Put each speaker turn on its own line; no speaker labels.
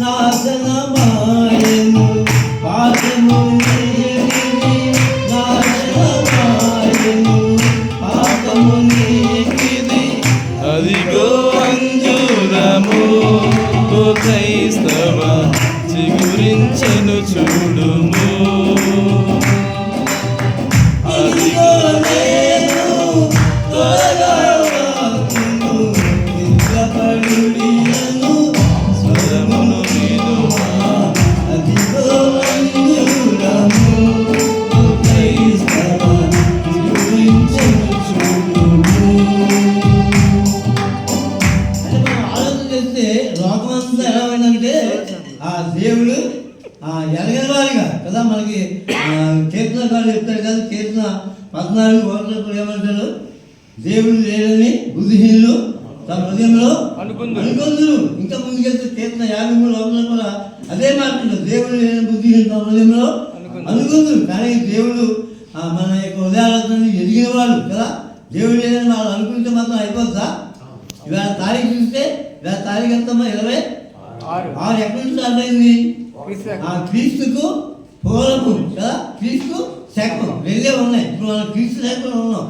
నాశనమాయను పాపము నీకిది నాశనమాయను పాపము నీకిది
అదిగో అంజూరము ఓ క్రైస్తవ చిగురించెను చూడుము
ఇదిగో నేను త్వరగా వస్తును నిద్రపడుడియను
స్వరమును వినుమా
అదిగో అంజూరము ఓ క్రైస్తవ చిగురించెను చూడుము. అంటే మనం ఆలోచన చేస్తే లోకమంతా ఎలా పోయిందంటే ఆ దేవుడు ఎరగని వారిగా కదా. మనకి కీర్తన గారు చెప్తాడు కదా, కీర్తన 14:1 ఏమంటాడు? దేవుడు లేడని బుద్ధిహీనులు తమ హృదయంలో అనుకుందురు. ఇంకా ముందుకెళ్తే కీర్తన 53 కూడా అదే మాట్లాడు, దేవుడు లేని బుద్ధిహీనులు తమ హృదయంలో అనుకుందురు. కానీ దేవుడు మన యొక్క హృదయాలను ఎదిగిన వాడు కదా. దేవుడు లేదని వాళ్ళు అనుకుంటే మాత్రం అయిపోద్దా? ఇవాళ తారీఖు చూస్తే ఇవాళ తారీఖు ఎంతమ్మా? 26 ఎక్కడి నుంచి స్టార్ట్ అయింది? క్రీస్తుకు పూర్వము కదా, క్రీస్తు శకం రెండే ఉన్నాయి. ఇప్పుడు మనం క్రీస్తు శకంలో ఉన్నాం.